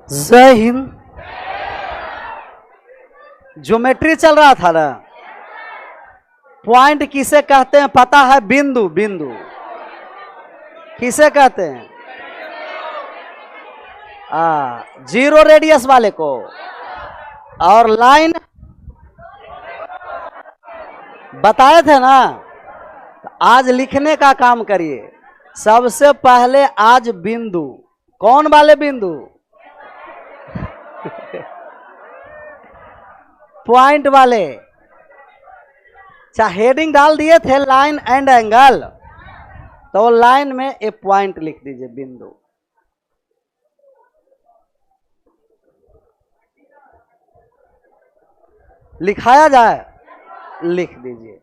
जय हिंद। ज्योमेट्री चल रहा था ना। पॉइंट किसे कहते हैं पता है? बिंदु। बिंदु किसे कहते हैं? जीरो रेडियस वाले को। और लाइन बताए थे ना। आज लिखने का काम करिए। सबसे पहले आज बिंदु। कौन वाले बिंदु? पॉइंट वाले। चाहे हेडिंग डाल दिए थे लाइन एंड एंगल, तो लाइन में एक पॉइंट लिख दीजिए, बिंदु। लिखाया जाए, लिख दीजिए।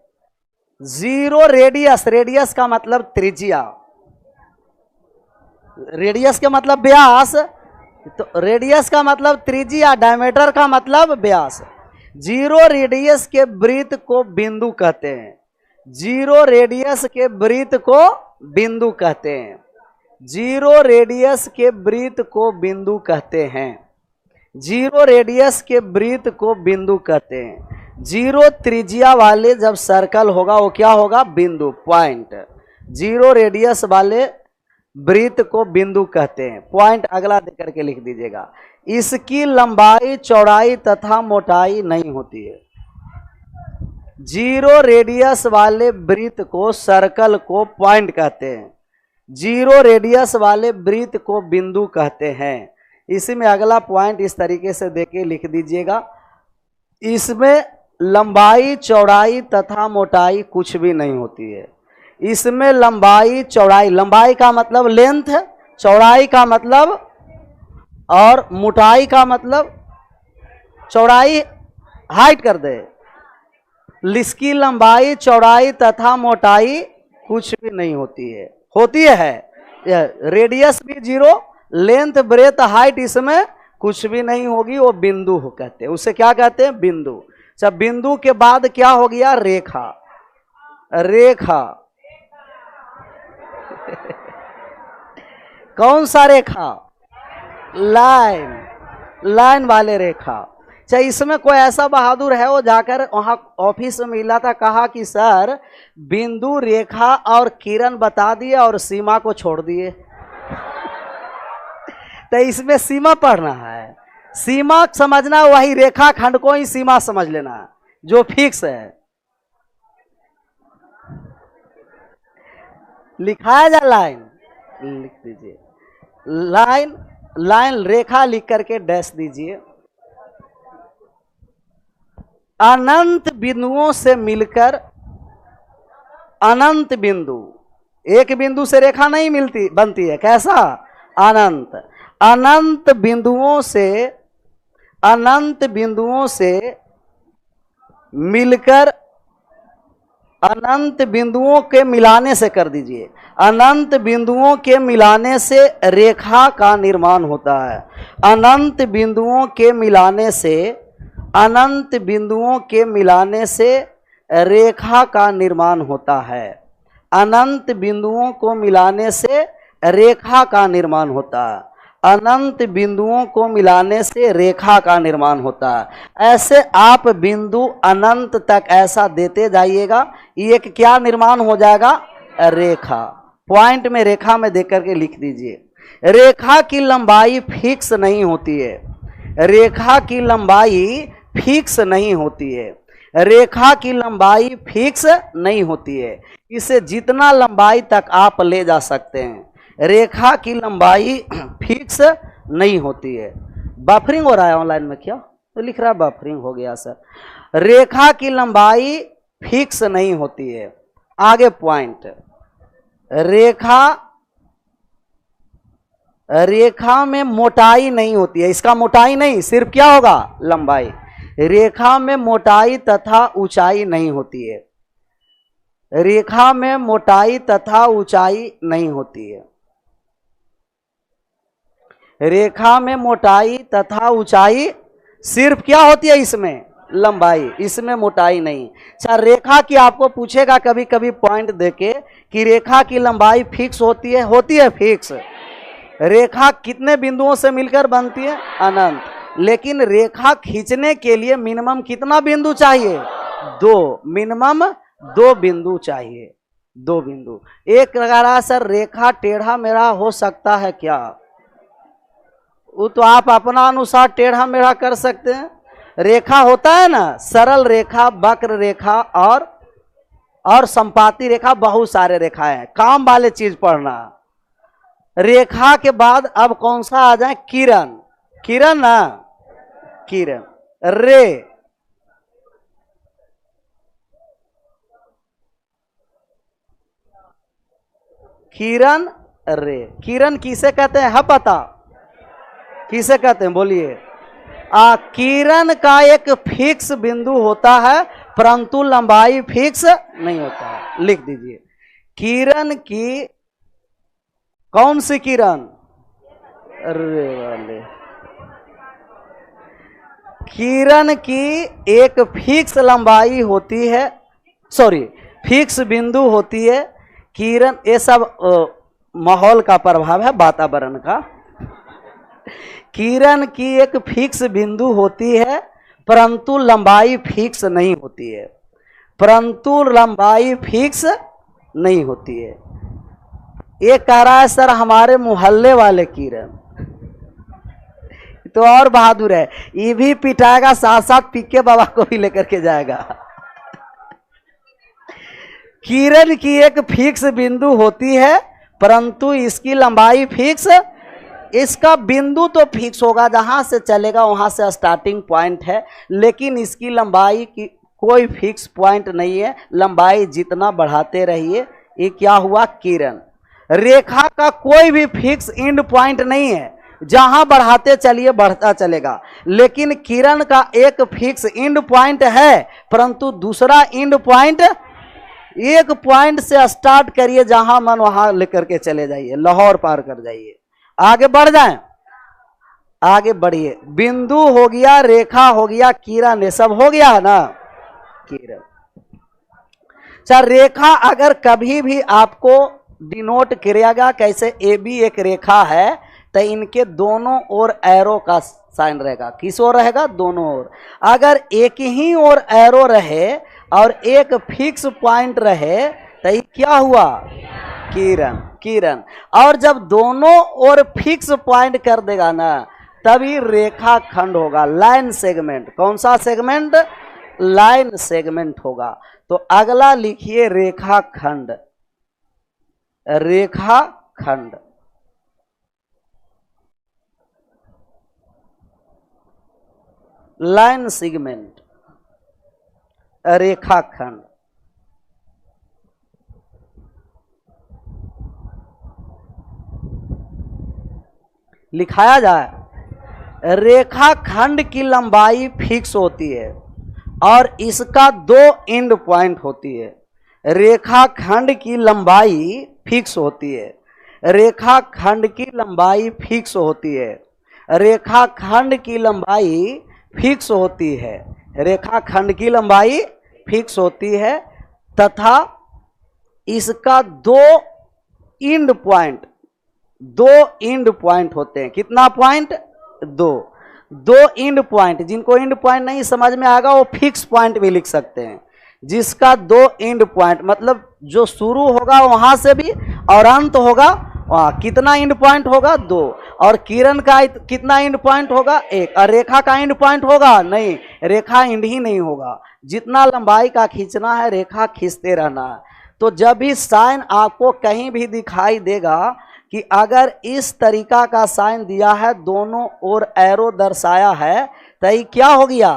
Zero radius. रेडियस का मतलब त्रिज्या। रेडियस का मतलब व्यास, तो रेडियस का मतलब त्रिज्या, डायमीटर का मतलब व्यास। जीरो रेडियस के वृत्त को बिंदु कहते हैं। जीरो रेडियस के वृत्त को बिंदु कहते हैं। जीरो रेडियस के वृत्त को बिंदु कहते हैं। जीरो रेडियस के वृत्त को बिंदु कहते हैं। जीरो त्रिज्या वाले जब सर्कल होगा वो क्या होगा? बिंदु, पॉइंट। जीरो रेडियस वाले वृत्त को बिंदु कहते हैं। पॉइंट अगला देकर के लिख दीजिएगा। इसकी लंबाई, चौड़ाई तथा मोटाई नहीं होती है। जीरो रेडियस वाले वृत्त को, सर्कल को पॉइंट कहते हैं। जीरो रेडियस वाले वृत्त को बिंदु कहते हैं। इसमें अगला पॉइंट इस तरीके से देके लिख दीजिएगा। इसमें लंबाई, चौड़ाई तथा मोटाई कुछ भी नहीं होती है। इसमें लंबाई, चौड़ाई, लंबाई का मतलब लेंथ, चौड़ाई का मतलब, और मोटाई का मतलब, चौड़ाई हाइट कर दे। इसकी लंबाई, चौड़ाई तथा मोटाई कुछ भी नहीं होती है। होती है रेडियस भी जीरो, लेंथ, ब्रेथ, हाइट इसमें कुछ भी नहीं होगी। वो बिंदु कहते हैं। उसे क्या कहते हैं? बिंदु। जब बिंदु के बाद क्या हो गया? रेखा। रेखा कौन सा रेखा? लाइन। लाइन वाले रेखा। चाहे इसमें कोई ऐसा बहादुर है, वो जाकर वहां ऑफिस में मिला था, कहा कि सर बिंदु, रेखा और किरण बता दिए और सीमा को छोड़ दिए। तो इसमें सीमा पढ़ना है। सीमा समझना, वही रेखा खंड को ही सीमा समझ लेना जो फिक्स है। लिखाया जा लाइन, लिख दीजिए लाइन। लाइन, रेखा लिख करके डैश दीजिए। अनंत बिंदुओं से मिलकर, अनंत बिंदु, एक बिंदु से रेखा नहीं मिलती, बनती है। कैसा? अनंत। अनंत बिंदुओं से, अनंत बिंदुओं से मिलकर, अनंत बिंदुओं के मिलाने से कर दीजिए। अनंत बिंदुओं के मिलाने से रेखा का निर्माण होता है। अनंत बिंदुओं के मिलाने से, अनंत बिंदुओं के मिलाने से रेखा का निर्माण होता है। अनंत बिंदुओं को मिलाने से रेखा का निर्माण होता है। अनंत बिंदुओं को मिलाने से रेखा का निर्माण होता है। ऐसे आप बिंदु अनंत तक ऐसा देते जाइएगा, एक क्या निर्माण हो जाएगा? रेखा। पॉइंट में रेखा में देकर के लिख दीजिए। रेखा की लंबाई फिक्स नहीं होती है। रेखा की लंबाई फिक्स नहीं होती है। रेखा की लंबाई फिक्स नहीं होती है। इसे जितना लंबाई तक आप ले जा सकते हैं। रेखा की लंबाई फिक्स नहीं होती है। बफरिंग हो रहा है ऑनलाइन में क्या? तो लिख रहा है बफरिंग हो गया सर। रेखा की लंबाई फिक्स नहीं होती है। आगे पॉइंट। रेखा, रेखा में मोटाई नहीं होती है। इसका मोटाई नहीं, सिर्फ क्या होगा? लंबाई। रेखा में मोटाई तथा ऊंचाई नहीं होती है। रेखा में मोटाई तथा ऊंचाई नहीं होती है। रेखा में मोटाई तथा ऊंचाई सिर्फ क्या होती है? इसमें लंबाई, इसमें मोटाई नहीं। अच्छा, रेखा की आपको पूछेगा कभी कभी पॉइंट देके कि रेखा की लंबाई फिक्स होती है? होती है फिक्स। रेखा कितने बिंदुओं से मिलकर बनती है? अनंत। लेकिन रेखा खींचने के लिए मिनिमम कितना बिंदु चाहिए? 2। मिनिमम 2 बिंदु चाहिए, 2 बिंदु। एक लगा रहा सर रेखा टेढ़ा मेढ़ा हो सकता है क्या? वो तो आप अपना अनुसार टेढ़ा मेढ़ा कर सकते हैं। रेखा होता है ना, सरल रेखा, वक्र रेखा और संपाती रेखा, बहुत सारे रेखाएं हैं। काम वाले चीज पढ़ना। रेखा के बाद अब कौन सा आ जाए? किरण। किरण ना, किरण। रे, किरण, रे। किरण किसे कहते हैं? है पता? किसे कहते हैं बोलिए? किरण का एक फिक्स बिंदु होता है, परंतु लंबाई फिक्स नहीं होता है। लिख दीजिए, किरण की, कौन सी किरण? अरे वाले, किरण की एक फिक्स लंबाई होती है, सॉरी फिक्स बिंदु होती है। किरण, ये सब माहौल का प्रभाव है, वातावरण का। किरण की एक फिक्स बिंदु होती है, परंतु लंबाई फिक्स नहीं होती है। परंतु लंबाई फिक्स नहीं होती है। ये कह रहा है सर हमारे मोहल्ले वाले किरण, तो और बहादुर है, ये भी पिटाएगा, साथ साथ पीके बाबा को भी लेकर के जाएगा। किरण की एक फिक्स बिंदु होती है, परंतु इसकी लंबाई फिक्स, इसका बिंदु तो फिक्स होगा, जहां से चलेगा वहां से स्टार्टिंग पॉइंट है, लेकिन इसकी लंबाई की कोई फिक्स पॉइंट नहीं है। लंबाई जितना बढ़ाते रहिए। ये क्या हुआ? किरण। रेखा का कोई भी फिक्स एंड पॉइंट नहीं है, जहां बढ़ाते चलिए बढ़ता चलेगा। लेकिन किरण का एक फिक्स एंड पॉइंट है, परंतु दूसरा एंड पॉइंट, एक पॉइंट से स्टार्ट करिए, जहां मन वहां लेकर के चले जाइए, लाहौर पार कर जाइए, आगे बढ़ जाएं, आगे बढ़िए। बिंदु हो गया, रेखा हो गया, किरण, ये सब हो गया है ना? किरण। अच्छा, रेखा अगर कभी भी आपको डिनोट करेगा कैसे? ए बी एक रेखा है, तो इनके दोनों ओर एरो का साइन रहेगा। किस ओर रहेगा? दोनों ओर। अगर एक ही ओर एरो रहे और एक फिक्स पॉइंट रहे, तो ये क्या हुआ? किरण। किरण। और जब दोनों ओर फिक्स पॉइंट कर देगा ना, तभी रेखा खंड होगा, लाइन सेगमेंट। कौन सा सेगमेंट? लाइन सेगमेंट होगा। तो अगला लिखिए रेखा खंड। रेखा खंड, लाइन सेगमेंट, रेखा खंड। लिखाया जाए, रेखा खंड की लंबाई फिक्स होती है और इसका 2 एंड पॉइंट होती है। रेखा खंड की लंबाई फिक्स होती है, रेखा खंड की लंबाई फिक्स होती है, रेखा खंड की लंबाई फिक्स होती है, रेखा खंड की लंबाई फिक्स होती है, तथा इसका 2 एंड पॉइंट, 2 एंड पॉइंट होते हैं। कितना पॉइंट? 2 and point. जिनको एंड पॉइंट नहीं समझ में आएगा वो फिक्स पॉइंट भी लिख सकते हैं, जिसका 2 एंड पॉइंट, मतलब जो शुरू होगा वहां से भी और अंत होगा वहां। कितना एंड पॉइंट होगा? 2। और किरण का कितना एंड पॉइंट होगा? 1। और रेखा का एंड पॉइंट होगा? नहीं, रेखा एंड ही नहीं होगा। जितना लंबाई का खींचना है, रेखा खींचते रहना है। तो जब भी साइन आपको कहीं भी दिखाई देगा कि अगर इस तरीका का साइन दिया है, दोनों ओर एरो दर्शाया है, तो ये क्या हो गया?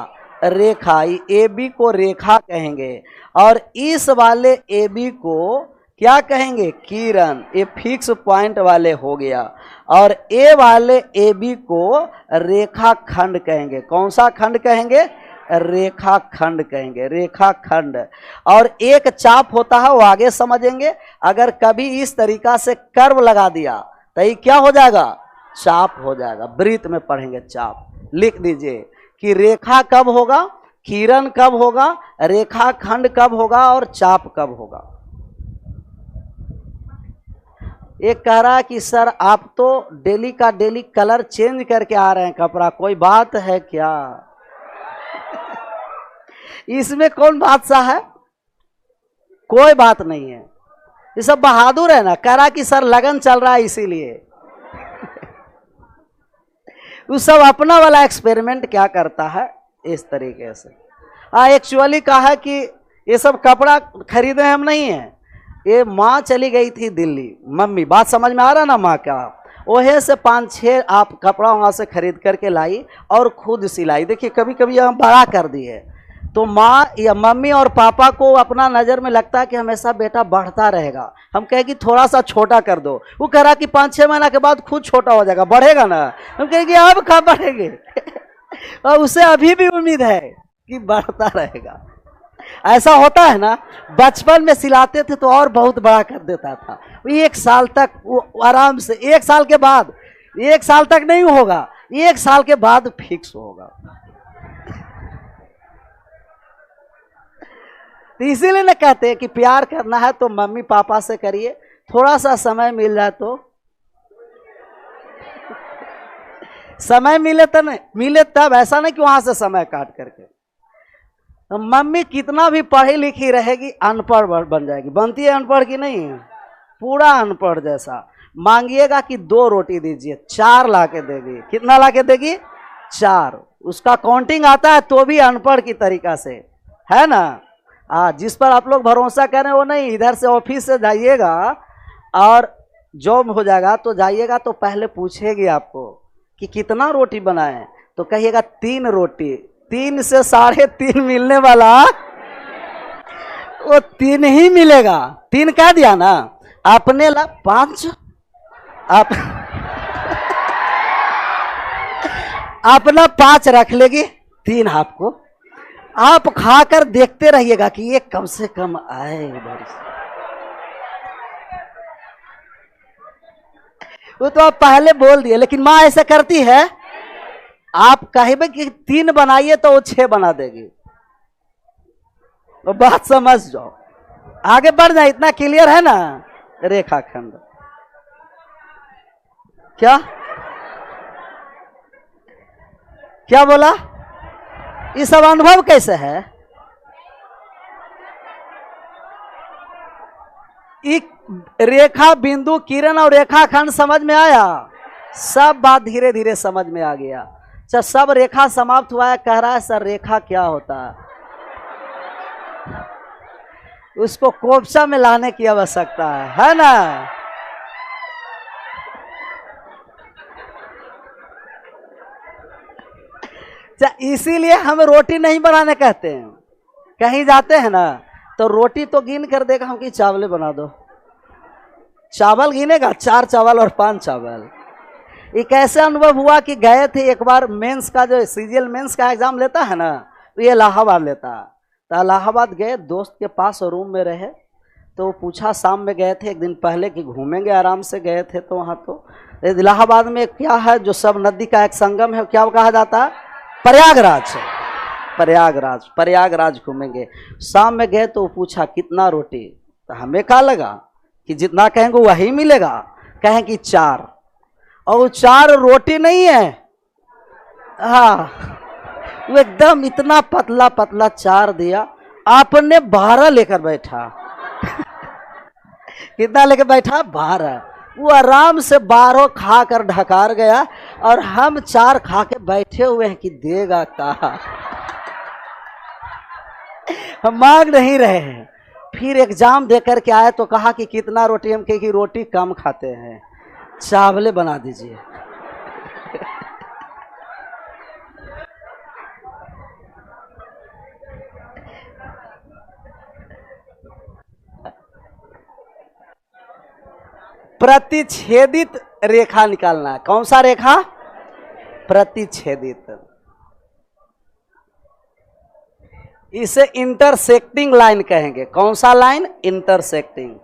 रेखा। ए बी को रेखा कहेंगे और इस वाले ए बी को क्या कहेंगे? किरण। ये फिक्स पॉइंट वाले हो गया। और ए वाले ए बी को रेखा खंड कहेंगे। कौन सा खंड कहेंगे? रेखा खंड कहेंगे, रेखा खंड। और एक चाप होता है, वो आगे समझेंगे। अगर कभी इस तरीका से कर्व लगा दिया तो ये क्या हो जाएगा? चाप हो जाएगा। वृत्त में पढ़ेंगे चाप। लिख दीजिए कि रेखा कब होगा, किरण कब होगा, रेखा खंड कब होगा और चाप कब होगा। एक कह रहा है कि सर आप तो डेली का डेली कलर चेंज करके आ रहे हैं कपड़ा, कोई बात है क्या? इसमें कौन बादशाह है? कोई बात नहीं है, ये सब बहादुर है ना। कह रहा कि सर लगन चल रहा है इसीलिए। वो सब अपना वाला एक्सपेरिमेंट क्या करता है इस तरीके से। एक्चुअली कहा है कि ये सब कपड़ा खरीदे हम नहीं है, ये माँ चली गई थी दिल्ली, मम्मी, बात समझ में आ रहा ना माँ का, वही से 5-6 आप कपड़ा वहाँ से खरीद करके लाई और खुद सिलाई। देखिए कभी कभी हम बड़ा कर दिए तो माँ या मम्मी और पापा को अपना नज़र में लगता है कि हमेशा बेटा बढ़ता रहेगा, हम कहे कि थोड़ा सा छोटा कर दो, वो कह रहा कि 5-6 महीना के बाद खुद छोटा हो जाएगा, बढ़ेगा ना, हम कहें कि अब कब बढ़ेंगे। और उसे अभी भी उम्मीद है कि बढ़ता रहेगा। ऐसा होता है ना, बचपन में सिलाते थे तो और बहुत बड़ा कर देता था, 1 साल तक वो आराम से, 1 साल के बाद, 1 साल तक नहीं होगा, 1 साल के बाद फिक्स होगा। तो इसीलिए ना कहते हैं कि प्यार करना है तो मम्मी पापा से करिए, थोड़ा सा समय मिल जाए तो, समय मिले तो नहीं मिले तब, ऐसा नहीं कि वहां से समय काट करके। तो मम्मी कितना भी पढ़ी लिखी रहेगी अनपढ़ बन जाएगी, बनती है अनपढ़ की नहीं, पूरा अनपढ़ जैसा। मांगिएगा कि 2 रोटी दीजिए, 4 ला के देगी। कितना ला के देगी? 4। उसका काउंटिंग आता है तो भी अनपढ़ की तरीका से, है ना। जिस पर आप लोग भरोसा करें वो नहीं। इधर से ऑफिस से जाइएगा और जॉब हो जाएगा तो जाइएगा तो पहले पूछेगी आपको कि कितना रोटी बनाए, तो कहिएगा 3 रोटी। 3 से 3.5 मिलने वाला वो 3 ही मिलेगा। 3 कह दिया ना, अपने ला 5, आप अपना 5 रख लेगी, 3 आपको। आप खाकर देखते रहिएगा कि ये कम से कम आए इधर से। वो तो आप पहले बोल दिए, लेकिन माँ ऐसा करती है, आप कहेंगे कि 3 बनाइए तो वो 6 बना देगी। तो बात समझ जाओ, आगे बढ़ जाए। इतना क्लियर है ना रेखाखंड? क्या क्या बोला? ये सब अनुभव कैसे है? एक रेखा, बिंदु, किरण और रेखाखंड समझ में आया? सब बात धीरे धीरे समझ में आ गया। अच्छा, सब रेखा समाप्त हुआ है, कह रहा है सर रेखा क्या होता है? उसको कोपसा में लाने की आवश्यकता है ना। इसीलिए हम रोटी नहीं बनाने कहते हैं। कहीं जाते हैं ना तो रोटी तो गिन कर देगा, हम कि चावल बना दो। चावल गिनेगा, 4 चावल और 5 चावल। एक ऐसे अनुभव हुआ कि गए थे एक बार, मेंस का जो सीजीएल मेंस का एग्जाम लेता है ना, तो ये इलाहाबाद लेता है। तो इलाहाबाद गए, दोस्त के पास रूम में रहे, तो पूछा, शाम में गए थे 1 दिन पहले कि घूमेंगे, आराम से गए थे। तो वहाँ तो इलाहाबाद में क्या है, जो सब नदी का एक संगम है, क्या कहा जाता है? प्रयागराज। प्रयागराज, प्रयागराज घूमेंगे। शाम में गए तो पूछा कितना रोटी, तो हमें क्या लगा कि जितना कहेंगे वही मिलेगा। कहें कि 4, और वो 4 रोटी नहीं है, हाँ, वो एकदम इतना पतला पतला 4 दिया। आपने 12 लेकर बैठा। कितना लेकर बैठा? 12। वो आराम से 12 खाकर ढकार गया, और हम 4 खा के बैठे हुए हैं कि देगा कहा। हम मांग नहीं रहे हैं। फिर एग्जाम दे करके आए तो कहा कि कितना रोटी, हम कहे कि रोटी कम खाते हैं, चावले बना दीजिए। प्रतिच्छेदित रेखा निकालना है। कौन सा रेखा? प्रतिच्छेदित। इसे इंटरसेक्टिंग लाइन कहेंगे। कौन सा लाइन? इंटरसेक्टिंग।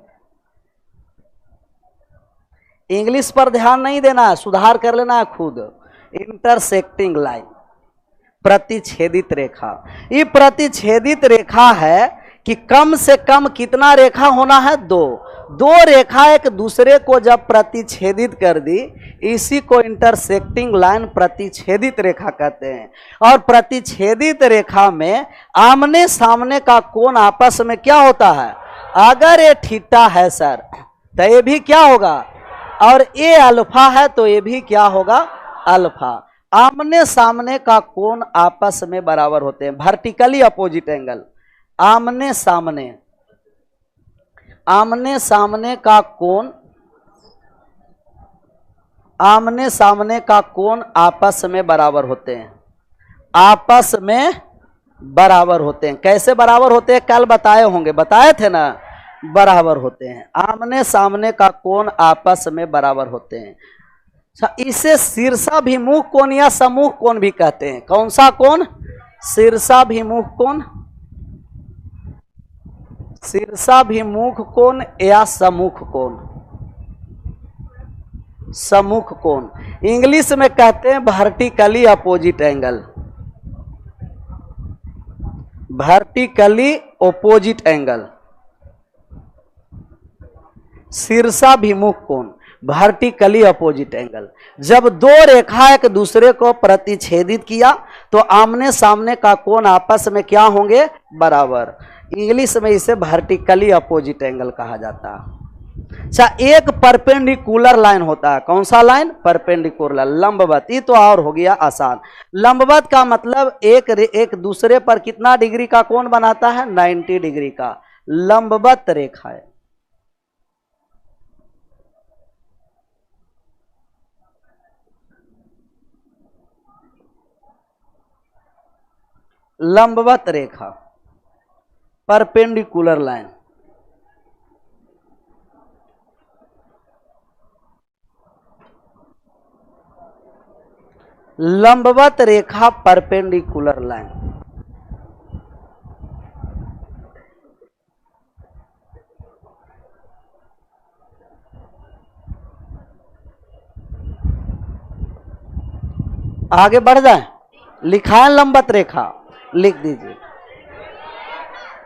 इंग्लिश पर ध्यान नहीं देना है, सुधार कर लेना है खुद। इंटरसेक्टिंग लाइन, प्रतिच्छेदित रेखा। ये प्रतिच्छेदित रेखा है कि कम से कम कितना रेखा होना है? 2। दो रेखा एक दूसरे को जब प्रतिच्छेदित कर दी, इसी को इंटरसेक्टिंग लाइन प्रतिच्छेदित रेखा कहते हैं। और प्रतिच्छेदित रेखा में आमने सामने का कोण आपस में क्या होता है? अगर ये थीटा है सर तो ये भी क्या होगा, और ये अल्फा है तो ये भी क्या होगा? अल्फा। आमने सामने का कोण आपस में बराबर होते हैं, वर्टिकली अपोजिट एंगल। आमने सामने, आमने सामने का कोण, आमने सामने का कोण आपस में बराबर होते हैं, आपस में बराबर होते हैं। कैसे बराबर होते हैं? कल बताए होंगे, बताए थे ना, बराबर होते हैं। आमने सामने का कोण आपस में बराबर होते हैं। इसे शीर्षाभिमुख कोण या सम्मुख कोण भी कहते हैं। कौन सा कोण? शीर्षाभिमुख कोण, शीर्षाभिमुख कोण या सम्मुख कोण। सम्मुख कोण इंग्लिश में कहते हैं vertically opposite angle, vertically opposite angle. शीर्षाभिमुख कोण, वर्टिकली अपोजिट एंगल। जब दो रेखा एक दूसरे को प्रतिच्छेदित किया तो आमने सामने का कोण आपस में क्या होंगे? बराबर। इंग्लिश में इसे वर्टिकली अपोजिट एंगल कहा जाता है। अच्छा, एक परपेंडिकुलर लाइन होता है। कौन सा लाइन? परपेंडिकुलर, लंबवत। ये तो और हो गया आसान। लंबवत का मतलब एक दूसरे पर कितना डिग्री का कोण बनाता है? 90 डिग्री का। लंबवत रेखा है। लंबवत रेखा, परपेंडिकुलर लाइन। लंबवत रेखा, परपेंडिकुलर लाइन। आगे बढ़ जाए, लिखा है लंबवत रेखा, लिख दीजिए।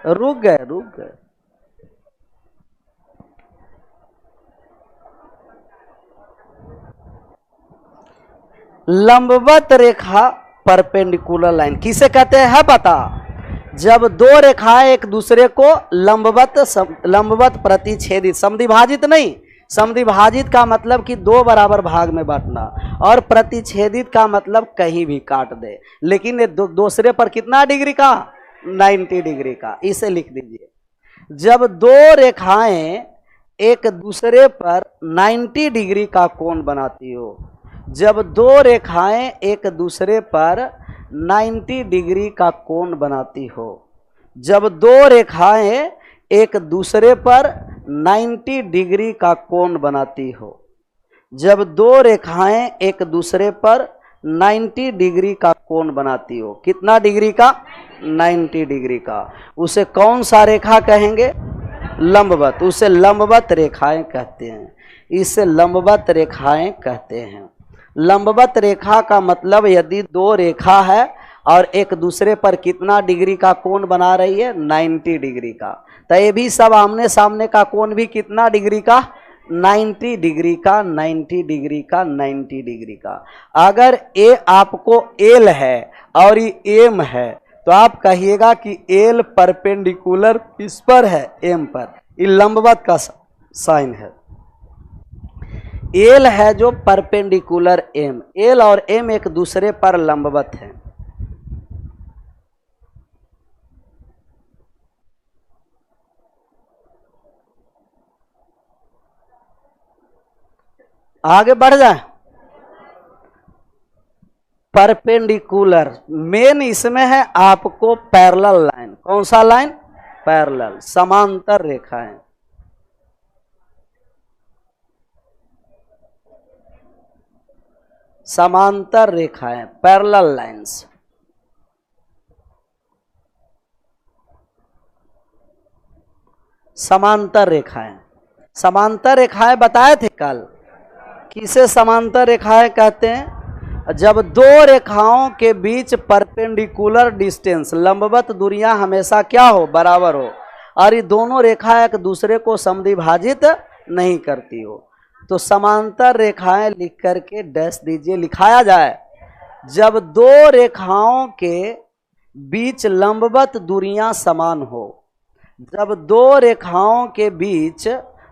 रुक गए, रुक गए। लंबवत रेखा, परपेंडिकुलर लाइन किसे कहते हैं? है पता? जब दो रेखाएं एक दूसरे को लंबवत प्रतिच्छेदित, समद्विभाजित नहीं, समद्विभाजित का मतलब कि दो बराबर भाग में बांटना, और प्रतिच्छेदित का मतलब कहीं भी काट दे, लेकिन ये दूसरे पर कितना डिग्री का? 90 डिग्री का। इसे लिख दीजिए। जब दो रेखाएं एक दूसरे पर 90 डिग्री का कोण बनाती हो, जब दो रेखाएं एक दूसरे पर 90 डिग्री का कोण बनाती हो, जब दो रेखाएं एक दूसरे पर 90 डिग्री का कोण बनाती हो, जब दो रेखाएं एक दूसरे पर 90 डिग्री का कोण बनाती हो। कितना डिग्री का? 90 डिग्री का। उसे कौन सा रेखा कहेंगे? लंबवत। उसे लंबवत रेखाएं कहते हैं। इसे लंबवत रेखाएं कहते हैं। लंबवत रेखा का मतलब यदि दो रेखा है और एक दूसरे पर कितना डिग्री का कोण बना रही है? 90 डिग्री का। तो ये भी सब आमने सामने का कोण भी कितना डिग्री का? 90 डिग्री का, 90 डिग्री का, 90 डिग्री का। अगर ए आपको एल है और ये एम है तो आप कहिएगा कि एल परपेंडिकुलर किस पर है? एम पर। ये लंबवत का साइन है। एल है जो परपेंडिकुलर एम। एल और एम एक दूसरे पर लंबवत है। आगे बढ़ जाए। परपेंडिकुलर मेन इसमें है आपको पैरेलल लाइन। कौन सा लाइन? पैरेलल, समांतर रेखाएं। समांतर रेखाएं, पैरेलल लाइंस। समांतर रेखाएं, समांतर रेखाएं बताए थे कल। किसे समांतर रेखाएं कहते हैं? जब दो रेखाओं के बीच परपेंडिकुलर डिस्टेंस, लंबवत दूरियां हमेशा क्या हो? बराबर हो। और ये दोनों रेखा एक दूसरे को समद्विभाजित नहीं करती हो, तो समांतर रेखाएं लिख करके डैश दीजिए। लिखाया जाए, जब दो रेखाओं के बीच लंबवत दूरियां समान हो, जब दो रेखाओं के बीच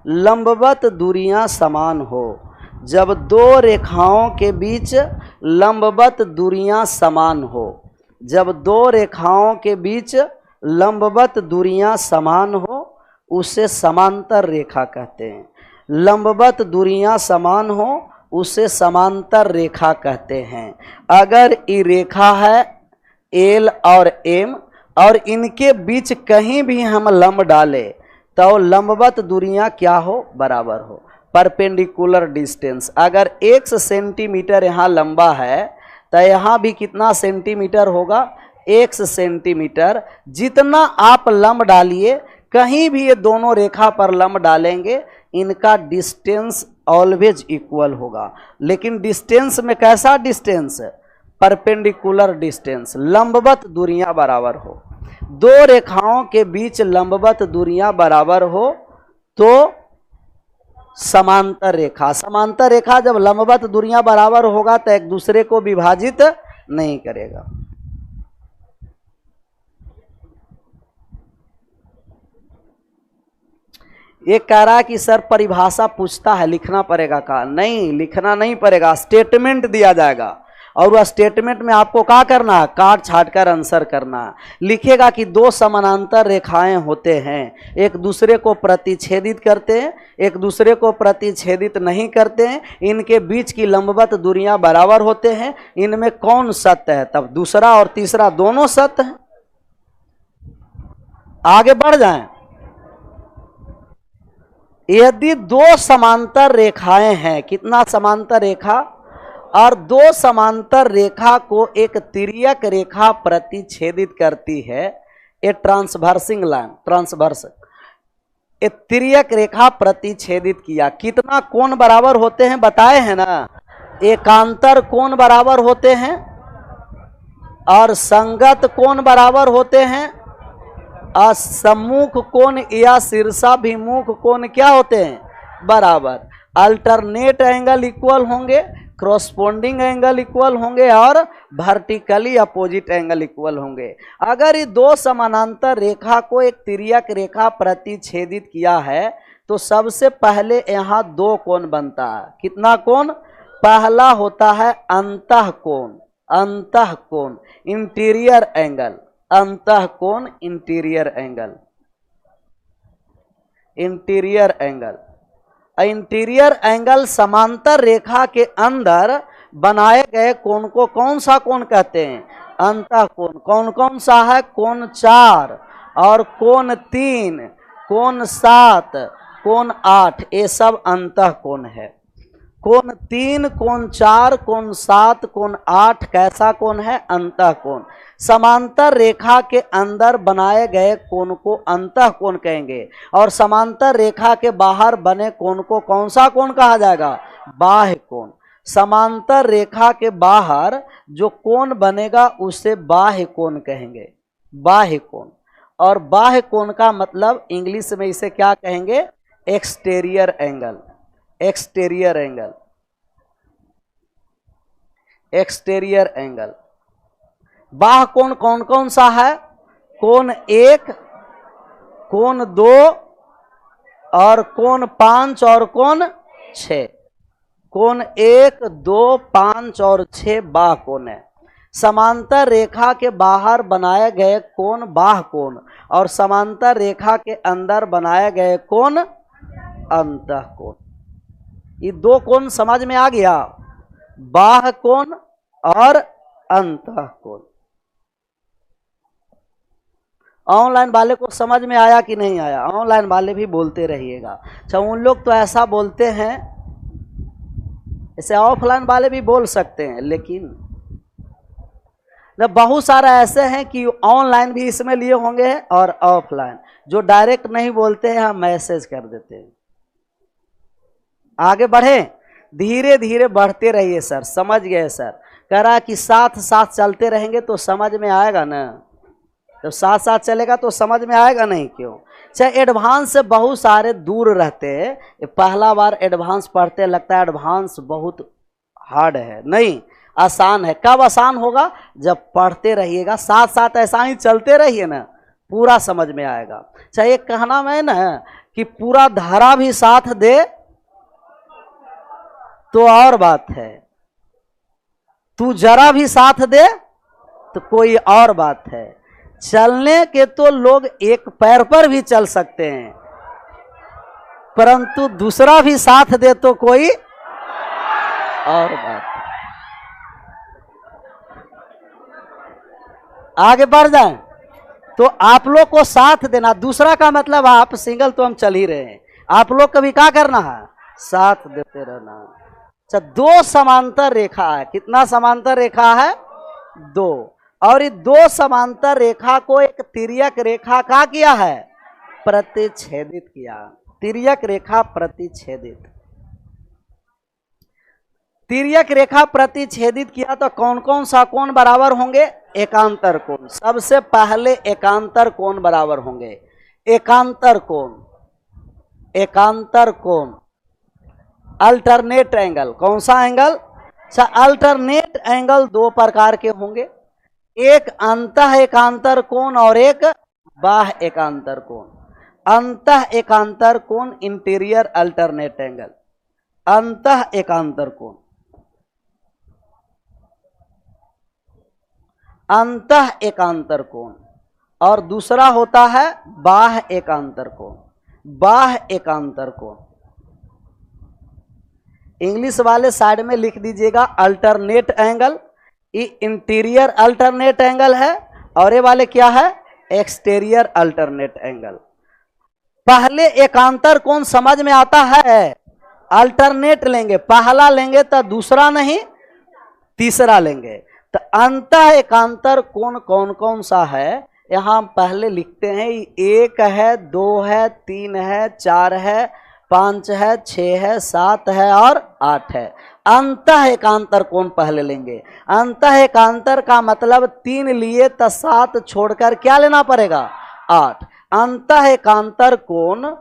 लंबवत दूरियां समान हो, जब दो रेखाओं के बीच लंबवत दूरियां समान हो, जब दो रेखाओं के बीच लंबवत दूरियां समान हो, उसे समांतर रेखा कहते हैं। लंबवत दूरियां समान हो उसे समांतर रेखा कहते हैं। अगर ये रेखा है एल और एम और इनके बीच कहीं भी हम लंब डालें तो लंबवत दूरियां क्या हो, बराबर हो, परपेंडिकुलर डिस्टेंस। अगर 1 सेंटीमीटर यहाँ लंबा है तो यहाँ भी कितना सेंटीमीटर होगा, 1 सेंटीमीटर। जितना आप लंब डालिए, कहीं भी ये दोनों रेखा पर लंब डालेंगे, इनका डिस्टेंस ऑलवेज इक्वल होगा। लेकिन डिस्टेंस में कैसा डिस्टेंस, परपेंडिकुलर डिस्टेंस, लंबवत दूरियां बराबर हो। दो रेखाओं के बीच लंबवत दूरियां बराबर हो तो समांतर रेखा। समांतर रेखा जब लंबवत दूरियां बराबर होगा तो एक दूसरे को विभाजित नहीं करेगा। ये कह रहा है कि सर परिभाषा पूछता है, लिखना पड़ेगा का? नहीं, लिखना नहीं पड़ेगा, स्टेटमेंट दिया जाएगा और वह स्टेटमेंट में आपको क्या करना है, काट छाट कर आंसर करना है। लिखेगा कि दो समानांतर रेखाएं होते हैं, एक दूसरे को प्रतिच्छेदित करते हैं, एक दूसरे को प्रतिच्छेदित नहीं करते हैं, इनके बीच की लंबवत दूरियां बराबर होते हैं, इनमें कौन सत्य है? तब दूसरा और तीसरा दोनों सत्य हैं। आगे बढ़ जाएं। यदि दो समांतर रेखाएं हैं, कितना समांतर रेखा, और दो समांतर रेखा को एक तिर्यक रेखा प्रतिच्छेदित करती है, ए ट्रांसवर्सिंग लाइन, ट्रांसवर्स, एक तिर्यक रेखा प्रतिच्छेदित किया, कितना कोण बराबर होते हैं बताए हैं ना, एकांतर कोण बराबर होते हैं और संगत कोण बराबर होते हैं, और सम्मुख कोण या शीर्षाभिमुख कोण क्या होते हैं, बराबर। अल्टरनेट एंगल इक्वल होंगे, क्रॉसपोंडिंग एंगल इक्वल होंगे और वर्टिकली अपोजिट एंगल इक्वल होंगे। अगर ये दो समानांतर रेखा को एक तिर्यक रेखा प्रतिच्छेदित किया है तो सबसे पहले यहाँ दो कोण बनता है। कितना कोण? पहला होता है अंतः कोण, अंतः कोण, इंटीरियर एंगल, अंतः कोण, interior angle, interior angle. Interior angle समांतर रेखा के अंदर बनाए गए कोण को कौन सा कोण कहते हैं? अंतः कोण। कौन कौन सा है? कोण 4 और कोण 3, कोण 7, कोण 8, ये सब अंतः कोण है। कोण 3, कोण 4, कोण 7, कोण 8 कैसा कोण है? अंतः कोण। समांतर रेखा के अंदर बनाए गए कोण को अंतः कोण कहेंगे और समांतर रेखा के बाहर बने कोण को कौन सा कोण कहा जाएगा? बाह्य कोण। समांतर रेखा के बाहर जो कोण बनेगा उसे बाह्य कोण कहेंगे, बाह्य कोण। और बाह्य कोण का मतलब इंग्लिश में इसे क्या कहेंगे? Exterior angle, exterior angle, exterior angle. बाह्य कोण कौन कौन सा है? कोण 1, कोण 2 और कोण 5 और कोण 6। कोण 1, 2, 5 और 6 बाह्य कोण है। समांतर रेखा के बाहर बनाए गए कोण बाह्य कोण और समांतर रेखा के अंदर बनाए गए कोण अंतः कोण। ये दो कोण समझ में आ गया, बाह्य कोण और अंतः कोण। ऑनलाइन वाले को समझ में आया कि नहीं आया? ऑनलाइन वाले भी बोलते रहिएगा। अच्छा, उन लोग तो ऐसा बोलते हैं, ऐसे ऑफलाइन वाले भी बोल सकते हैं, लेकिन बहुत सारा ऐसे हैं कि ऑनलाइन भी इसमें लिए होंगे और ऑफलाइन। जो डायरेक्ट नहीं बोलते हैं हम मैसेज कर देते हैं। आगे बढ़े, धीरे धीरे बढ़ते रहिए सर। समझ गए सर? कह रहा है कि साथ साथ चलते रहेंगे तो समझ में आएगा ना। जब साथ साथ चलेगा तो समझ में आएगा नहीं, क्यों? चाहे एडवांस से बहुत सारे दूर रहते हैं। पहला बार एडवांस पढ़ते लगता है एडवांस बहुत हार्ड है, नहीं, आसान है। कब आसान होगा? जब पढ़ते रहिएगा, साथ साथ ऐसा ही चलते रहिए ना, पूरा समझ में आएगा। चाहे कहना मैं ना कि पूरा धारा भी साथ दे तो और बात है, तू जरा भी साथ दे तो कोई और बात है। चलने के तो लोग एक पैर पर भी चल सकते हैं, परंतु दूसरा भी साथ दे तो कोई और बात है। आगे बढ़ जाएं तो आप लोग को साथ देना, दूसरा का मतलब आप सिंगल तो हम चल ही रहे हैं, आप लोग कभी क्या करना है? साथ देते रहना। अच्छा, दो समांतर रेखा है, कितना समांतर रेखा है? दो। और ये दो समांतर रेखा को एक तिर्यक रेखा का किया है? प्रतिच्छेदित किया। तिर्यक रेखा प्रतिच्छेदित, तिर्यक रेखा प्रतिच्छेदित किया तो कौन कौन सा कोण बराबर होंगे? एकांतर कोण। सबसे पहले एकांतर कोण बराबर होंगे। एकांतर कोण, एकांतर कोण, अल्टरनेट एंगल। कौन सा एंगल? अच्छा, अल्टरनेट एंगल दो प्रकार के होंगे, एक अंतः एकांतर कोण और एक बाह्य एकांतर कोण। अंतः एकांतर कोण इंटीरियर अल्टरनेट एंगल, अंतः एकांतर कोण, अंतः एकांतर कोण। और दूसरा होता है बाह्य एकांतर कोण, बाह्य एकांतर कोण। इंग्लिश वाले साइड में लिख दीजिएगा अल्टरनेट एंगल, ये इंटीरियर अल्टरनेट एंगल है, और ये वाले क्या है? Exterior alternate angle. पहले एकांतर कोण समझ में आता है, अल्टरनेट लेंगे, पहला लेंगे तो दूसरा नहीं तीसरा लेंगे। तो अंतः एकांतर कोण कौन कौन सा है यहां हम पहले लिखते हैं। एक है, दो है, तीन है, चार है, पांच है, छह है, सात है और आठ है। अंतः एकांतर कोण पहले लेंगे। अंतः एकांतर का मतलब तीन लिए तो सात छोड़कर क्या लेना पड़ेगा? आठ। अंतः एकांतर कोण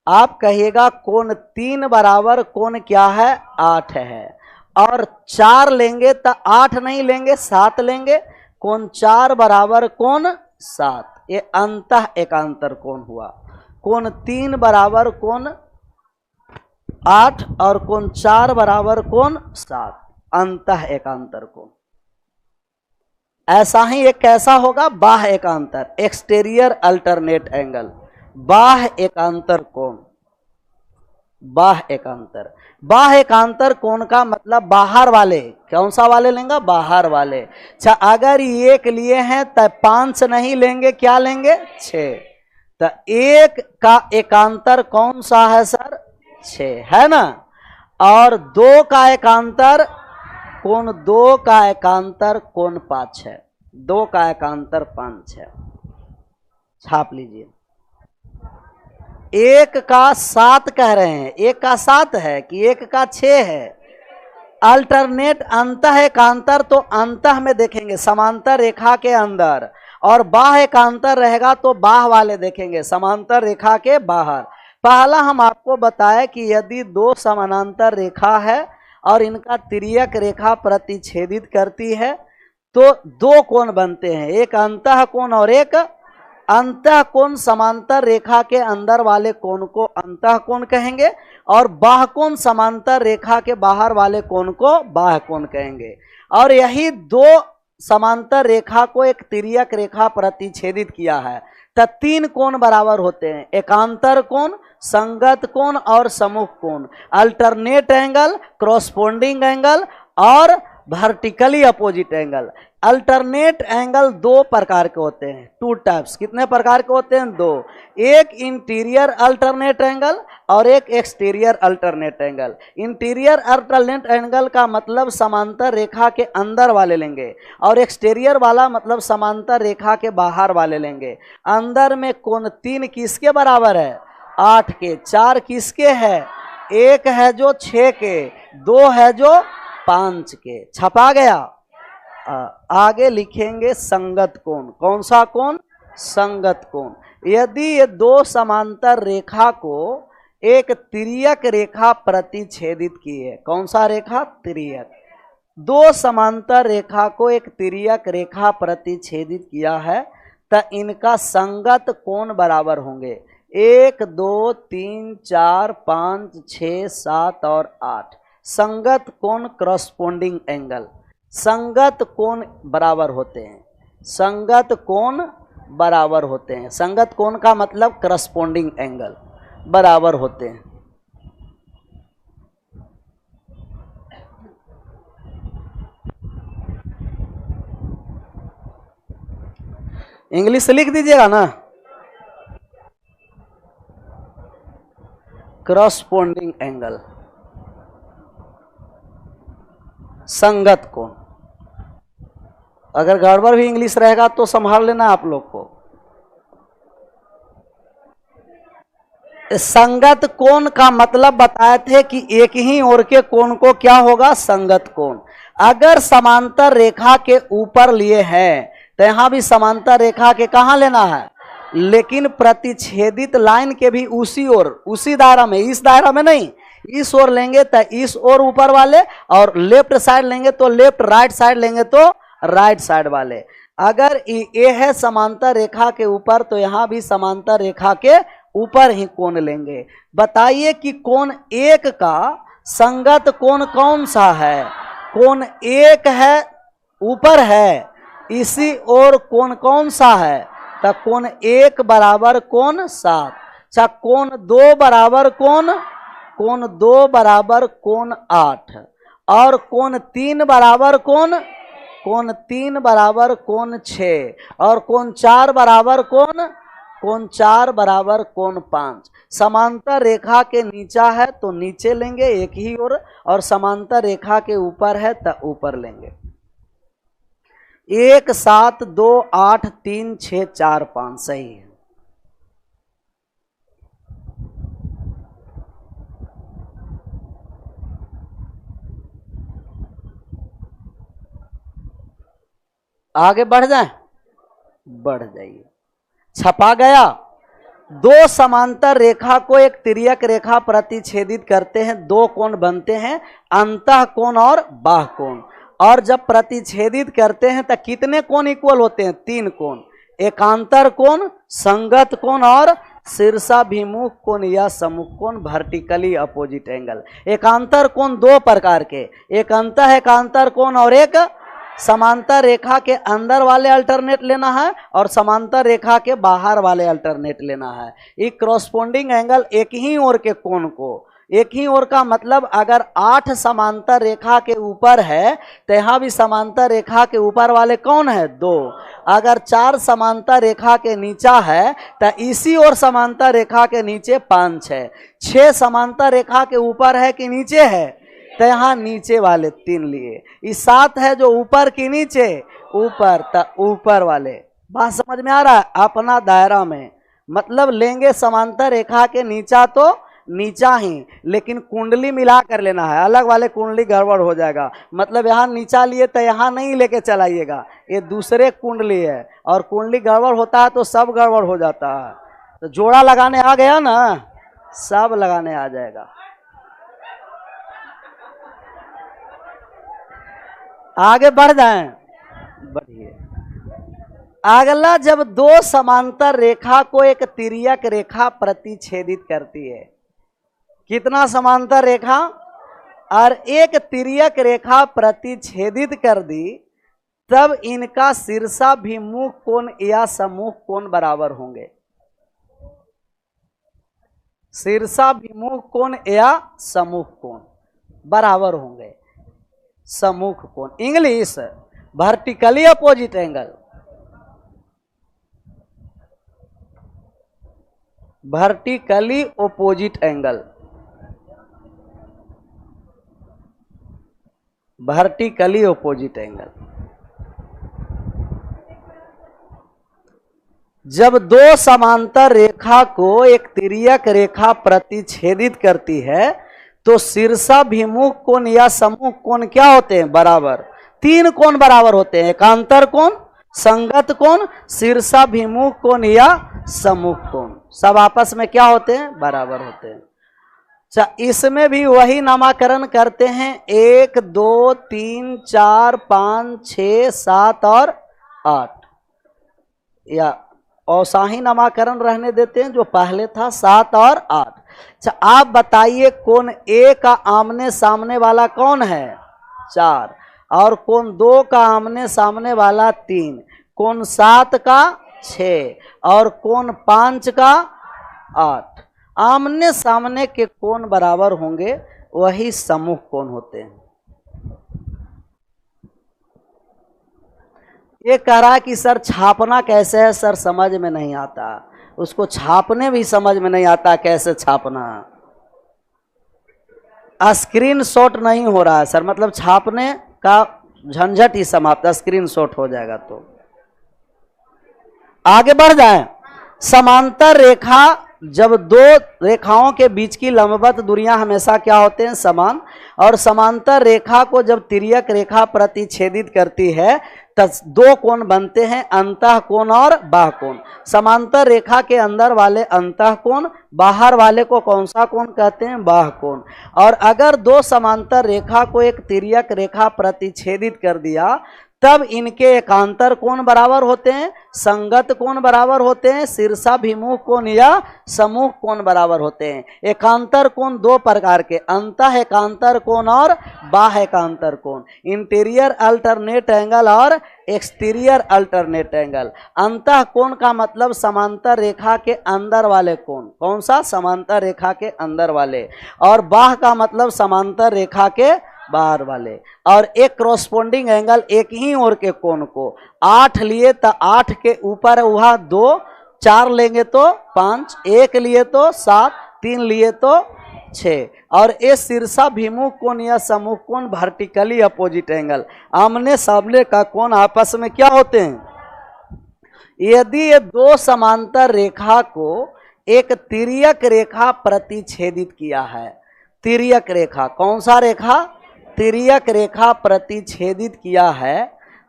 आप कहिएगा कोण तीन बराबर कोण क्या है? आठ है। और चार लेंगे तो आठ नहीं लेंगे, सात लेंगे, कोण चार बराबर कोण सात। ये अंतः एकांतर कोण हुआ। कोण तीन बराबर कोण आठ और कोण चार बराबर कोण सात, अंतः एकांतर कोण। ऐसा ही एक कैसा होगा? बाह्य एकांतर, एक्सटीरियर अल्टरनेट एंगल, बाह्य एकांतर कोण, बाह्य एकांतर। बाह्य एकांतर कोण का मतलब बाहर वाले, कौन सा वाले लेंगे? बाहर वाले। अच्छा, अगर एक लिए हैं तो पांच नहीं लेंगे, क्या लेंगे? छह। तो एक का एकांतर कौन सा है सर? छह है ना। और दो का एकांतर कोण, दो का एकांतर कोण पांच है, दो का एकांतर पांच है। छाप लीजिए। एक का सात कह रहे हैं, एक का सात है कि एक का छह है? अल्टरनेट अंतः एकांतर तो अंतः में देखेंगे, समांतर रेखा के अंदर, और बाह्य एकांतर रहेगा तो बाह्य वाले देखेंगे, समांतर रेखा के बाहर। पहला हम आपको बताए कि यदि दो समानांतर रेखा है और इनका तिर्यक रेखा प्रतिच्छेदित करती है तो दो कोण बनते हैं, एक अंतः कोण और एक अंतः कोण। समांतर रेखा के अंदर वाले कोण को अंतः कोण कहेंगे और बाह्य कोण समांतर रेखा के बाहर वाले कोण को बाह्य कोण कहेंगे। और यही दो समांतर रेखा को एक तिर्यक रेखा प्रतिच्छेदित किया है तो तीन कोण बराबर होते हैं, एकांतर कोण, संगत कोण और सम्मुख कोण, अल्टरनेट एंगल, क्रॉसपोंडिंग एंगल और vertically opposite angle. Alternate angle दो प्रकार के होते हैं, टू टाइप्स। कितने प्रकार के होते हैं? दो। एक इंटीरियर अल्टरनेट एंगल और एक exterior alternate angle. Interior alternate angle का मतलब समांतर रेखा के अंदर वाले लेंगे और एक्सटीरियर वाला मतलब समांतर रेखा के बाहर वाले लेंगे। अंदर में कोण तीन किसके बराबर है? आठ के। चार किसके है? एक है जो छह के, दो है जो पांच के। छपा गया। आगे लिखेंगे संगत कोण। कौन सा कोण? संगत कोण। यदि ये दो समांतर रेखा को एक तिर्यक रेखा प्रतिच्छेदित की है, कौन सा रेखा? तिर्यक। दो समांतर रेखा को एक तिर्यक रेखा प्रतिच्छेदित किया है तो इनका संगत कोण बराबर होंगे 1 2 3 4 5 6 7 और 8। संगत कोण करस्पोंडिंग एंगल, संगत कोण बराबर होते हैं, संगत कोण बराबर होते हैं। संगत कोण का मतलब करस्पोंडिंग एंगल बराबर होते हैं। इंग्लिश लिख दीजिएगा ना, करस्पोंडिंग एंगल, संगत कोण। अगर गड़बड़ भी इंग्लिश रहेगा तो संभाल लेना आप लोग को। संगत कोण का मतलब बताए थे कि एक ही ओर के कोण को क्या होगा? संगत कोण। अगर समांतर रेखा के ऊपर लिए हैं तो यहां भी समांतर रेखा के कहां लेना है? लेकिन प्रतिच्छेदित लाइन के भी उसी ओर, उसी दायरा में, इस दायरा में नहीं, इस ओर लेंगे तो इस ओर ऊपर वाले, और लेफ्ट साइड लेंगे तो लेफ्ट, राइट साइड लेंगे तो राइट साइड वाले। अगर ये है समांतर रेखा के ऊपर तो यहां भी समांतर रेखा के ऊपर ही कोण लेंगे। बताइए कि कोण एक का संगत कोण कौन सा है? कोण एक है, ऊपर है, इसी ओर कोण कौन सा है? तो कोण एक बराबर कोण 7। अच्छा, कोण दो बराबर कोण 2 बराबर कोण 8, और कोण 3 बराबर कोण 3 बराबर कोण 6, और कोण 4 बराबर कोण 4 बराबर कोण 5। समांतर रेखा के नीचा है तो नीचे लेंगे एक ही ओर, और समांतर रेखा के ऊपर है तो ऊपर लेंगे। 1 7 2 8 3 6 4 5 सही है। आगे बढ़ जाए, बढ़ जाइए। छपा गया। दो समांतर रेखा को एक तिर्यक रेखा प्रतिच्छेदित करते हैं, दो कोण बनते हैं, अंतः कोण और बाह्य कोण। और जब प्रतिच्छेदित करते हैं तो कितने कोण इक्वल होते हैं? 3 कोण, एकांतर कोण, संगत कोण और शीर्षाभिमुख कोण या सम्मुख कोण, वर्टिकली अपोजिट एंगल। एकांतर कोण दो प्रकार के, एक अंतः एकांतर कोण और एक समांतर रेखा के अंदर वाले अल्टरनेट लेना है और समांतर रेखा के बाहर वाले अल्टरनेट लेना है। ये करस्पोंडिंग एंगल एक ही ओर के कोण को, एक ही ओर का मतलब अगर 8 समांतर रेखा के ऊपर है तो यहाँ भी समांतर रेखा के ऊपर वाले कौन है? 2। अगर 4 समांतर रेखा के नीचा है तो इसी ओर समांतर रेखा के नीचे 5 है। 6 समांतर रेखा के ऊपर है कि नीचे है? तो यहाँ नीचे वाले 3 लिए। ये 7 है जो ऊपर की नीचे, ऊपर, तो ऊपर वाले। बात समझ में आ रहा है? अपना दायरा में मतलब लेंगे समांतर रेखा के नीचा तो नीचा ही, लेकिन कुंडली मिला कर लेना है, अलग वाले कुंडली गड़बड़ हो जाएगा। मतलब यहाँ नीचा लिए तो यहाँ नहीं लेके चलाइएगा, ये दूसरे कुंडली है, और कुंडली गड़बड़ होता है तो सब गड़बड़ हो जाता है। तो जोड़ा लगाने आ गया ना, सब लगाने आ जाएगा। आगे बढ़ जाएं, बढ़िए। अगला, जब दो समांतर रेखा को एक तिर्यक रेखा प्रतिच्छेदित करती है, कितना समांतर रेखा और एक तिर्यक रेखा प्रतिच्छेदित कर दी, तब इनका शीर्षाभिमुख कोण या सम्मुख कोण बराबर होंगे। शीर्षाभिमुख कोण या सम्मुख कोण बराबर होंगे। सम्मुख कोण, English vertically opposite angle, vertically opposite angle, vertically opposite angle. जब दो समांतर रेखा को एक तिर्यक रेखा प्रतिच्छेदित करती है तो शीर्षाभिमुख कोण या सम्मुख कोण क्या होते हैं? बराबर। 3 कोण बराबर होते हैं, एकांतर कोण, संगत कोण, शीर्षाभिमुख कोण या सम्मुख कोण, सब आपस में क्या होते हैं, बराबर होते हैं। अच्छा, इसमें भी वही नामाकरण करते हैं, 1 2 3 4 5 6 7 और 8, या औसाही नामाकरण रहने देते हैं जो पहले था 7 और 8। अच्छा, आप बताइए कोण ए का आमने सामने वाला कौन है, 4, और कोण 2 का आमने सामने वाला 3, कोण 7 का 6 और कोण 5 का 8। आमने सामने के कोण बराबर होंगे वही सम्मुख कोण होते हैं। ये कह रहा है कि सर छापना कैसे है, सर समझ में नहीं आता, उसको छापने भी समझ में नहीं आता कैसे छापना, स्क्रीन शॉट नहीं हो रहा है सर, मतलब छापने का झंझट ही समाप्त, स्क्रीन शॉट हो जाएगा। तो आगे बढ़ जाएं। समांतर रेखा, जब दो रेखाओं के बीच की लंबवत दूरियां हमेशा क्या होते हैं, समान, और समांतर रेखा को जब तिर्यक रेखा प्रतिच्छेदित करती है तब दो कोण बनते हैं, अंतः कोण और बाह्य कोण। समांतर रेखा के अंदर वाले अंतः कोण, बाहर वाले को कौन सा कोण कहते हैं, बाह्य कोण। और अगर दो समांतर रेखा को एक तिर्यक रेखा प्रतिच्छेदित कर दिया तब इनके एकांतर कोण बराबर होते हैं, संगत कोण बराबर होते हैं, शीर्षाभिमुख कोण या सम्मुख कोण बराबर होते हैं। एकांतर कोण दो प्रकार के, अंतः एकांतर कोण और बाह्य एकांतर कोण, इंटीरियर अल्टरनेट एंगल और एक्सटीरियर अल्टरनेट एंगल। अंतः कोण का मतलब समांतर रेखा के अंदर वाले कोण, कौन सा, समांतर रेखा के अंदर वाले, और बाह्य का मतलब समांतर रेखा के बाहर वाले। और एक क्रॉसपोंडिंग एंगल एक ही ओर के कोण को 8 लिए तो 8 के ऊपर वहाँ 2, 4 लेंगे तो 5, 1 लिए तो 7, 3 लिए तो 6। और ये शीर्षाभिमुख कोण या सम्मुख कोण वर्टिकली अपोजिट एंगल, आमने सामने का कोण आपस में क्या होते हैं। यदि ये दो समांतर रेखा को एक तिर्यक रेखा प्रतिच्छेदित किया है, तिर्यक रेखा, कौन सा रेखा, तिर्यक रेखा प्रतिच्छेदित किया है,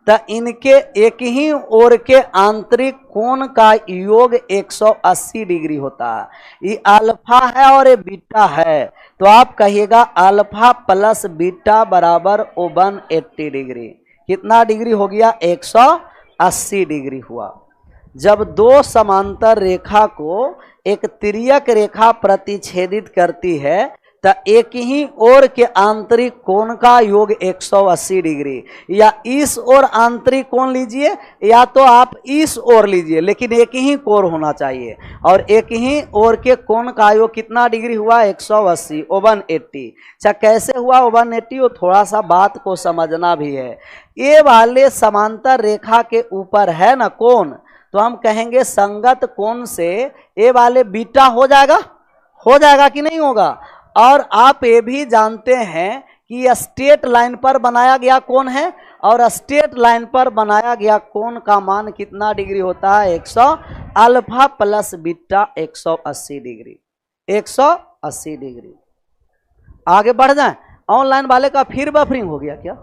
तो इनके एक ही ओर के आंतरिक कोण का योग 180 डिग्री होता है। ये अल्फा है और ये बीटा है, तो आप कहिएगा अल्फा प्लस बीटा बराबर 180 डिग्री। कितना डिग्री हो गया, 180 डिग्री हुआ। जब दो समांतर रेखा को एक तिर्यक रेखा प्रतिच्छेदित करती है तो एक ही ओर के आंतरिक कोण का योग 180 डिग्री, या इस ओर आंतरिक कोण लीजिए या तो आप इस ओर लीजिए, लेकिन एक ही कोण होना चाहिए। और एक ही ओर के कोण का योग कितना डिग्री हुआ, 180, 180। अच्छा, कैसे हुआ 180, वो थोड़ा सा बात को समझना भी है। ये वाले समांतर रेखा के ऊपर है ना कोण, तो हम कहेंगे संगत कोण से ये वाले बीटा हो जाएगा कि नहीं होगा। और आप ये भी जानते हैं कि स्ट्रेट लाइन पर बनाया गया कोण है, और स्ट्रेट लाइन पर बनाया गया कोण का मान कितना डिग्री होता है, 100, alpha plus beta 180 degree, 180 degree. आगे बढ़ जाएं। ऑनलाइन वाले का फिर बफरिंग हो गया क्या,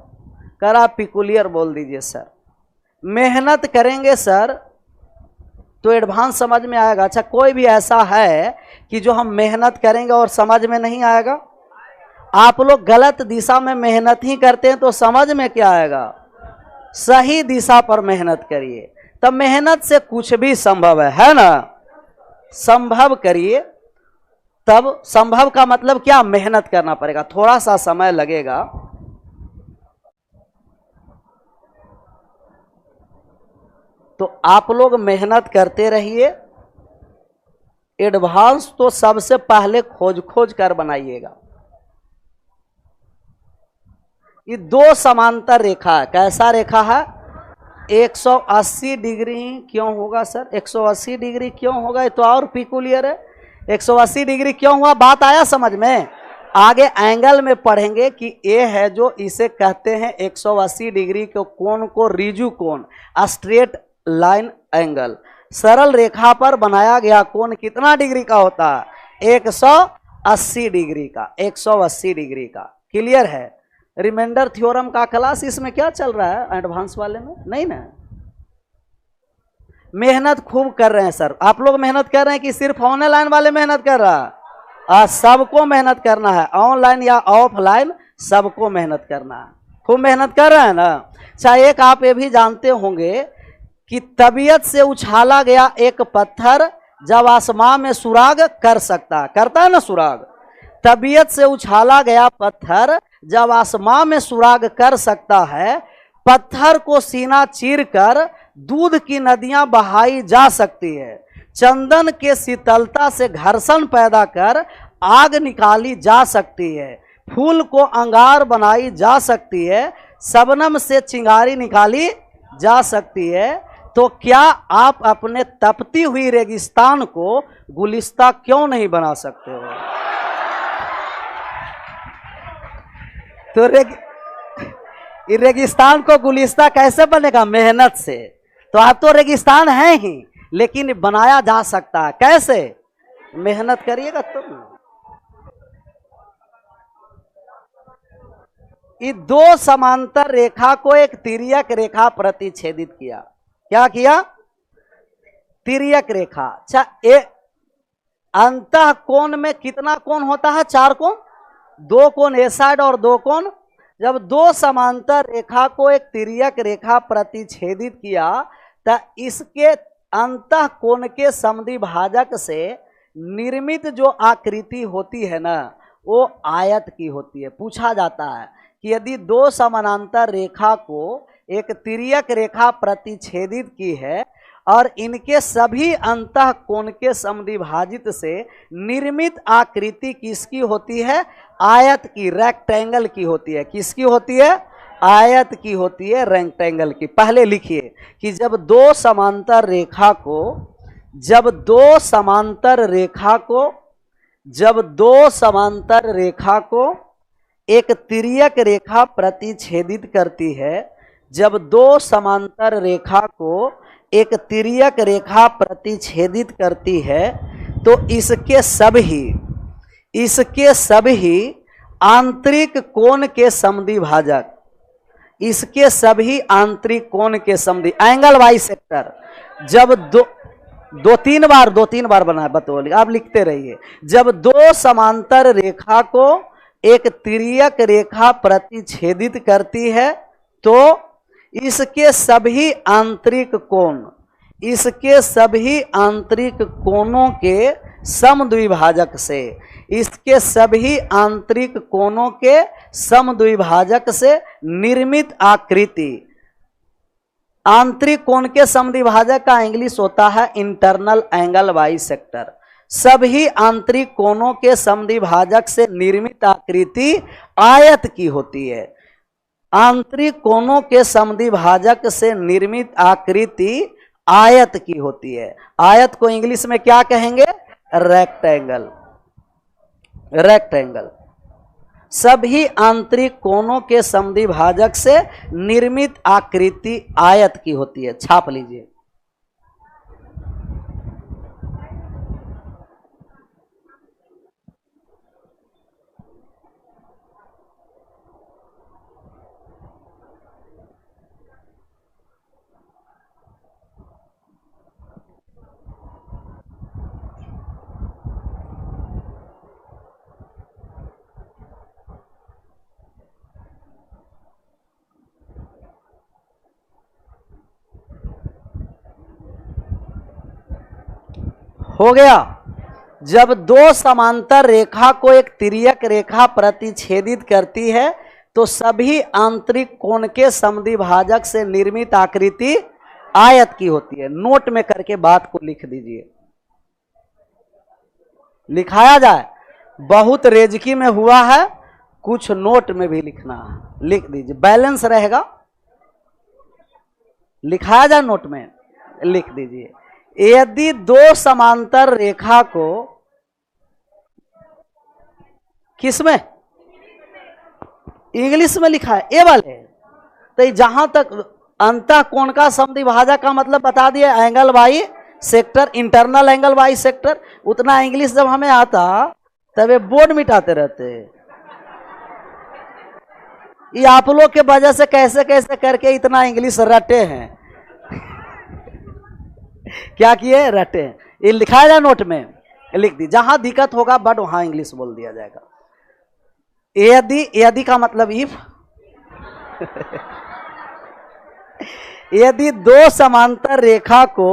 कर आप पिकुलियर बोल दीजिए सर। मेहनत करेंगे सर तो एडवांस समझ में आएगा। अच्छा, कोई भी ऐसा है कि जो हम मेहनत करेंगे और समझ में नहीं आएगा। आप लोग गलत दिशा में मेहनत ही करते हैं तो समझ में क्या आएगा, सही दिशा पर मेहनत करिए, तब मेहनत से कुछ भी संभव है ना। संभव करिए, तब संभव का मतलब क्या, मेहनत करना पड़ेगा, थोड़ा सा समय लगेगा। तो आप लोग मेहनत करते रहिए। एडवांस तो सबसे पहले खोज कर बनाइएगा। ये दो समांतर रेखा है, कैसा रेखा है, 180 डिग्री क्यों होगा सर, 180 डिग्री क्यों होगा, ये तो और पिकुलियर है। 180 डिग्री क्यों हुआ, बात आया समझ में। आगे एंगल में पढ़ेंगे कि ये है जो इसे कहते हैं 180 डिग्री के कोण को रिजु कोण, स्ट्रेट लाइन एंगल। सरल रेखा पर बनाया गया कोण कितना डिग्री का होता है, 180 डिग्री का, 180 डिग्री का। क्लियर है। रिमाइंडर थ्योरम का क्लास इसमें क्या चल रहा है, एडवांस वाले में नहीं ना। मेहनत खूब कर रहे हैं सर। आप लोग मेहनत कर रहे हैं कि सिर्फ ऑनलाइन वाले मेहनत कर रहा है? सबको मेहनत करना है, ऑनलाइन या ऑफलाइन सबको मेहनत करना है। खूब मेहनत कर रहे हैं ना। अच्छा, एक आप ये भी जानते होंगे कि तबीयत से उछाला गया एक पत्थर जब आसमां में सुराग कर सकता है, करता है ना सुराग। तबीयत से उछाला गया पत्थर जब आसमां में सुराग कर सकता है, पत्थर को सीना चीरकर दूध की नदियां बहाई जा सकती है, चंदन के शीतलता से घर्षण पैदा कर आग निकाली जा सकती है, फूल को अंगार बनाई जा सकती है, शबनम से चिंगारी निकाली जा सकती है, तो क्या आप अपने तपती हुई रेगिस्तान को गुलिस्ता क्यों नहीं बना सकते हो? तो रेगिस्तान को गुलिस्ता कैसे बनेगा? मेहनत से। तो आप तो रेगिस्तान है ही, लेकिन बनाया जा सकता है कैसे? मेहनत करिएगा तुम। ये दो समांतर रेखा को एक तिर्यक रेखा प्रतिच्छेदित किया। क्या किया? तिर्यक रेखा। अच्छा, अंतः कोण में कितना कोण होता है? 4 कोण। 2 कोण ए साइड और 2 कोण। जब दो समांतर रेखा को एक तिर्यक रेखा प्रतिच्छेदित किया तो इसके अंतः कोण के समद्विभाजक से निर्मित जो आकृति होती है ना, वो आयत की होती है। पूछा जाता है कि यदि दो समानांतर रेखा को एक तिर्यक रेखा प्रतिच्छेदित की है और इनके सभी अंतः कोण के समद्विभाजित से निर्मित आकृति किसकी होती है? आयत की, रेक्टेंगल की होती है। किसकी होती है? आयत की होती है, रेक्टेंगल की। पहले लिखिए कि जब दो समांतर रेखा को एक तिर्यक रेखा प्रतिच्छेदित करती है, जब दो समांतर रेखा को एक तिर्यक रेखा प्रतिच्छेदित करती है, तो इसके सभी आंतरिक कोण के समद्विभाजक, इसके सभी आंतरिक कोण के समद्वि एंगल वाई सेक्टर, जब दो तीन बार बना है, बतौलिए आप लिखते रहिए। जब दो समांतर रेखा को एक तिर्यक रेखा प्रतिच्छेदित करती है, तो इसके सभी आंतरिक कोणों के समद्विभाजक से, इसके सभी आंतरिक कोणों के समद्विभाजक से निर्मित आकृति, आंतरिक कोण के समद्विभाजक का इंग्लिश होता है इंटरनल एंगल बाइसेक्टर। सभी आंतरिक कोणों के समद्विभाजक से निर्मित आकृति आयत की होती है। आंतरिक कोणों के समद्विभाजक से निर्मित आकृति आयत की होती है। आयत को इंग्लिश में क्या कहेंगे? रेक्टेंगल। रेक्टेंगल सभी आंतरिक कोणों के समद्विभाजक से निर्मित आकृति आयत की होती है। छाप लीजिए। हो गया। जब दो समांतर रेखा को एक तिर्यक रेखा प्रतिच्छेदित करती है, तो सभी आंतरिक कोण के समद्विभाजक से निर्मित आकृति आयत की होती है। नोट में करके बात को लिख दीजिए, लिखाया जाए। बहुत रेजकी में हुआ है, कुछ नोट में भी लिखना है, लिख दीजिए, बैलेंस रहेगा। लिखाया जाए, नोट में लिख दीजिए। यदि दो समांतर रेखा को किसमें? इंग्लिश में लिखा है, ए वाले। तो जहां तक अंतः कोण का समद्विभाजक का मतलब बता दिए, angle by sector, internal angle by sector. उतना इंग्लिश जब हमें आता तब ये बोर्ड मिटाते रहते। ये आप लोग के वजह से कैसे कैसे करके इतना इंग्लिश रटे हैं। क्या किए, रटे। ये लिखा जाए नोट में, लिख दी, जहां दिक्कत होगा बट वहां इंग्लिश बोल दिया जाएगा। यदि, यदि का मतलब इफ। यदि दो समांतर रेखा को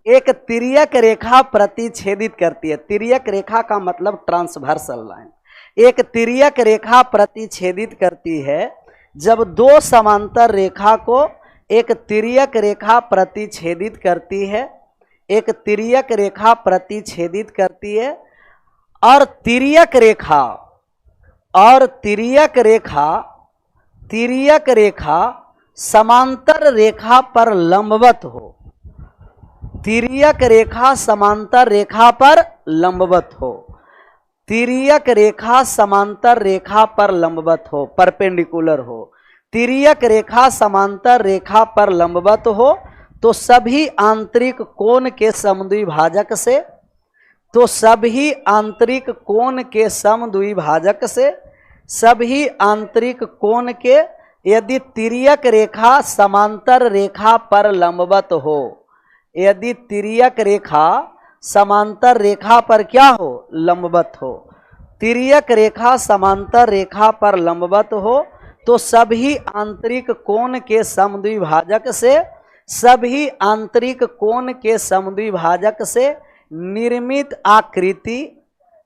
एक तिर्यक रेखा प्रतिच्छेदित करती है, तिर्यक रेखा का मतलब ट्रांसवर्सल लाइन, एक तिर्यक रेखा प्रतिच्छेदित करती है, जब दो समांतर रेखा को एक तिर्यक रेखा प्रतिच्छेदित करती है, एक तिर्यक रेखा प्रतिच्छेदित करती है, और तिर्यक रेखा, और तिर्यक रेखा, तिर्यक रेखा समांतर रेखा पर लंबवत हो, तिर्यक रेखा समांतर रेखा पर लंबवत हो, तिर्यक रेखा समांतर रेखा पर लंबवत हो, परपेंडिकुलर हो, तिर्यक रेखा समांतर रेखा पर लंबवत हो, तो सभी आंतरिक कोण के समद्विभाजक से, तो सभी आंतरिक कोण के समद्विभाजक से, सभी आंतरिक कोण के, यदि तिर्यक रेखा समांतर रेखा पर लंबवत हो, यदि तिर्यक रेखा समांतर रेखा पर क्या हो, लंबवत हो, तिर्यक रेखा समांतर रेखा पर लंबवत हो, तो सभी आंतरिक कोण के समद्विभाजक से, सभी आंतरिक कोण के समद्विभाजक से निर्मित आकृति,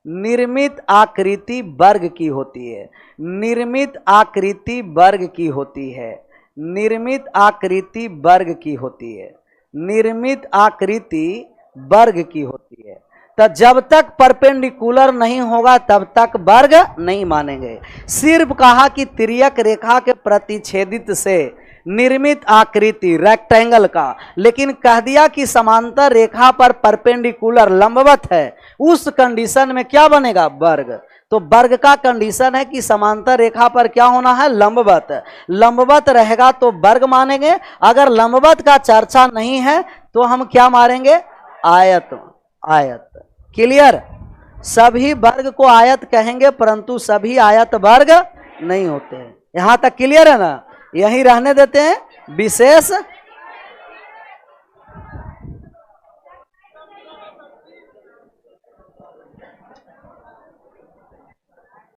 निर्मित आकृति वर्ग की होती है, निर्मित आकृति वर्ग की होती है, निर्मित आकृति वर्ग की होती है, निर्मित आकृति वर्ग की होती है। तो जब तक परपेंडिकुलर नहीं होगा तब तक वर्ग नहीं मानेंगे। सिर्फ कहा कि तिर्यक रेखा के प्रतिच्छेदित से निर्मित आकृति रेक्टेंगल का, लेकिन कह दिया कि समांतर रेखा पर परपेंडिकुलर लंबवत है, उस कंडीशन में क्या बनेगा, वर्ग। तो वर्ग का कंडीशन है कि समांतर रेखा पर क्या होना है, लंबवत, लंबवत रहेगा तो वर्ग मानेंगे। अगर लंबवत का चर्चा नहीं है तो हम क्या मारेंगे, आयत, आयत। क्लियर, सभी वर्ग को आयत कहेंगे परंतु सभी आयत वर्ग नहीं होते हैं। यहां तक क्लियर है ना, यही रहने देते हैं, विशेष